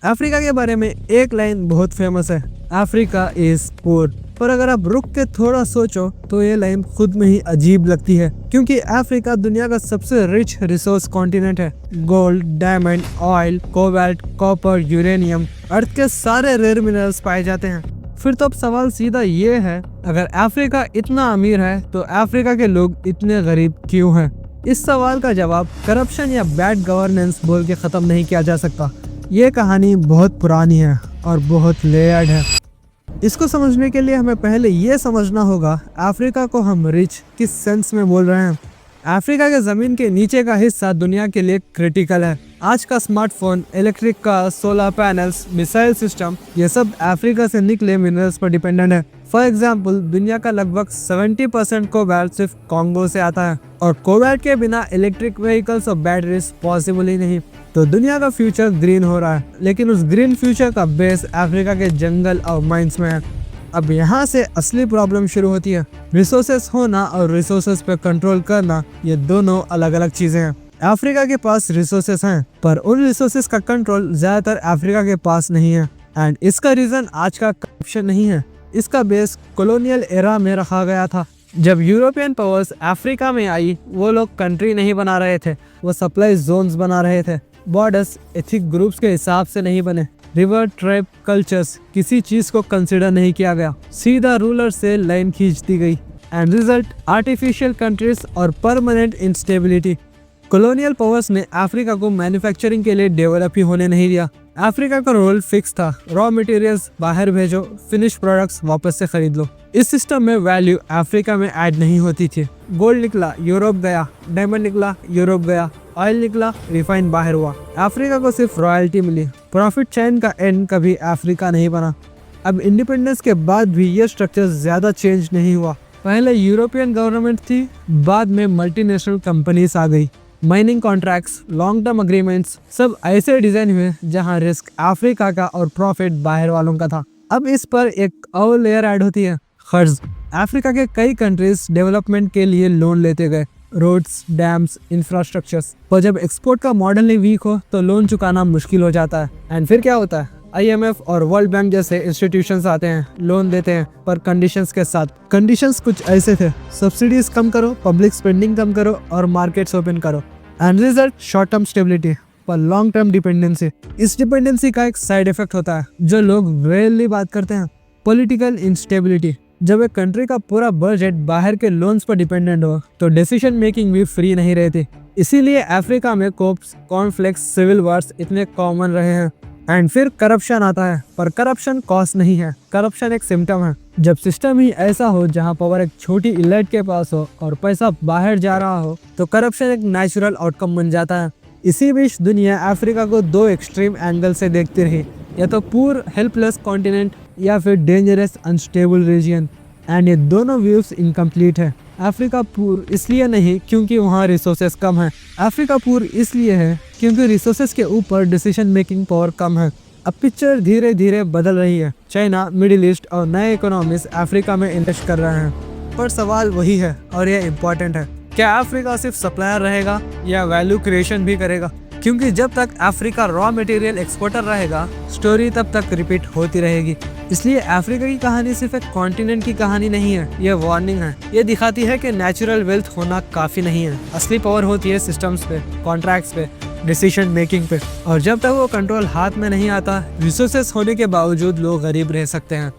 Africa के बारे में एक लाइन बहुत फेमस है, अफ्रीका इज पुअर। पर अगर आप रुक के थोड़ा सोचो तो ये लाइन खुद में ही अजीब लगती है, क्योंकि अफ्रीका दुनिया का सबसे रिच रिसोर्स कॉन्टिनेंट है। Gold, diamond, oil, cobalt, copper, uranium, earth के सारे रेयर मिनरल्स पाए जाते हैं। फिर तो अब सवाल सीधा ये है, अगर अफ्रीका इतना अमीर है तो अफ्रीका के लोग इतने गरीब क्यों हैं? इस सवाल का जवाब करप्शन या बैड गवर्नेंस बोल के ख़त्म नहीं किया जा सकता। ये कहानी बहुत पुरानी है और बहुत लेयर्ड है। इसको समझने के लिए हमें पहले ये समझना होगा अफ्रीका को हम रिच किस सेंस में बोल रहे हैं। अफ्रीका के ज़मीन के नीचे का हिस्सा दुनिया के लिए क्रिटिकल है। आज का smartphone, electric car, solar panels, missile system, ये सब अफ्रीका से निकले मिनरल्स पर डिपेंडेंट है। फॉर एग्जाम्पल, दुनिया का लगभग 70% कोबाल्ट सिर्फ कॉन्गो से आता है, और कोबाल्ट के बिना इलेक्ट्रिक व्हीकल्स और बैटरीज पॉसिबल ही नहीं। तो दुनिया का फ्यूचर ग्रीन हो रहा है, लेकिन उस ग्रीन फ्यूचर का बेस अफ्रीका के जंगल और माइंस में है। अब यहाँ से असली प्रॉब्लम शुरू होती है। रिसोर्सेस होना और रिसोर्सेस पे कंट्रोल करना, ये दोनों अलग अलग चीजें हैं। अफ्रीका के पास रिसोर्सेस हैं, पर उन रिसोर्सेस का कंट्रोल ज्यादातर अफ्रीका के पास नहीं है। एंड इसका रीजन आज का करप्शन नहीं है, इसका बेस कॉलोनियल एरा में रखा गया था। जब यूरोपियन पावर्स अफ्रीका में आई, वो लोग कंट्री नहीं बना रहे थे, वो सप्लाई जोन्स बना रहे थे। बॉर्डर्स एथिक ग्रुप्स के हिसाब से नहीं बने, रिवर, ट्राइब, कल्चर्स, किसी चीज को कंसिडर नहीं किया गया, सीधा रूलर से लाइन खींच दी गई। एंड रिजल्ट, आर्टिफिशियल कंट्रीज और परमानेंट इंस्टेबिलिटी। कॉलोनियल पावर्स ने अफ्रीका को मैन्युफैक्चरिंग के लिए डेवलप ही होने नहीं दिया। अफ्रीका का रोल फिक्स था, रॉ मटेरियल्स बाहर भेजो, फिनिश प्रोडक्ट्स वापस से खरीद लो। इस सिस्टम में वैल्यू अफ्रीका में ऐड नहीं होती थी। गोल्ड निकला, यूरोप गया, डायमंड निकला, यूरोप गया, ऑयल निकला, रिफाइन बाहर हुआ। अफ्रीका को सिर्फ रॉयल्टी मिली। प्रॉफिट चेन का एंड कभी अफ्रीका नहीं बना। अब इंडिपेंडेंस के बाद भी ये स्ट्रक्चर ज्यादा चेंज नहीं हुआ। पहले यूरोपियन गवर्नमेंट थी, बाद में मल्टीनेशनल कंपनीज आ गई। Mining contracts, long term agreements, सब ऐसे डिजाइन हुए जहां रिस्क अफ्रीका का और प्रॉफिट बाहर वालों का था। अब इस पर एक और लेयर ऐड होती है, कर्ज। अफ्रीका के कई कंट्रीज डेवलपमेंट के लिए लोन लेते गए, रोड्स, डैम्स, इंफ्रास्ट्रक्चर्स। पर जब एक्सपोर्ट का मॉडल ही वीक हो तो लोन चुकाना मुश्किल हो जाता है। एंड फिर क्या होता है, IMF और वर्ल्ड बैंक जैसे इंस्टीट्यूशंस आते हैं, लोन देते हैं, पर कंडीशंस के साथ। कंडीशंस कुछ ऐसे थे, सब्सिडीज कम करो, पब्लिक स्पेंडिंग कम करो और मार्केट्स ओपन करो। And result, short term stability पर लॉन्ग टर्म डिपेंडेंसी। इस डिपेंडेंसी का एक साइड इफेक्ट होता है जो लोग रेयरली बात करते हैं, पॉलिटिकल इंस्टेबिलिटी। जब एक कंट्री का पूरा बजट बाहर के लोन्स पर डिपेंडेंट हो तो डिसीजन मेकिंग भी फ्री नहीं रहती। इसीलिए अफ्रीका में कोप्स, कॉन्फ्लिक्ट्स, सिविल वार्स इतने कॉमन रहे हैं। एंड फिर करप्शन आता है, पर करप्शन कॉज नहीं है, करप्शन एक सिम्टम है। जब सिस्टम ही ऐसा हो जहां पावर एक छोटी इलाइट के पास हो और पैसा बाहर जा रहा हो, तो करप्शन एक नेचुरल आउटकम बन जाता है। इसी बीच दुनिया अफ्रीका को दो एक्सट्रीम एंगल से देखती रही, या तो पूर हेल्पलेस कॉन्टिनेंट या फिर डेंजरस अनस्टेबल रीजन। एंड ये दोनों व्यूज इनकम्प्लीट है। अफ्रीका पूर इसलिए नहीं क्योंकि वहाँ रिसोर्सेस कम है, अफ्रीका पूर इसलिए है क्योंकि रिसोर्सेस के ऊपर डिसीजन मेकिंग पावर कम है। अब पिक्चर धीरे धीरे बदल रही है। चाइना, मिडिल ईस्ट और नए इकोनॉमीज अफ्रीका में इन्वेस्ट कर रहे हैं। पर सवाल वही है और ये इम्पोर्टेंट है, क्या अफ्रीका सिर्फ सप्लायर रहेगा या वैल्यू क्रिएशन भी करेगा? क्योंकि जब तक अफ्रीका रॉ मटेरियल एक्सपोर्टर रहेगा, स्टोरी तब तक रिपीट होती रहेगी। इसलिए अफ्रीका की कहानी सिर्फ एक कॉन्टिनेंट की कहानी नहीं है, ये वार्निंग है। ये दिखाती है कि नेचुरल वेल्थ होना काफी नहीं है, असली पावर होती है सिस्टम्स पे, कॉन्ट्रैक्ट्स पे, डिसीजन मेकिंग पे। और जब तक वो कंट्रोल हाथ में नहीं आता, रिसोर्सेस होने के बावजूद लोग गरीब रह सकते हैं।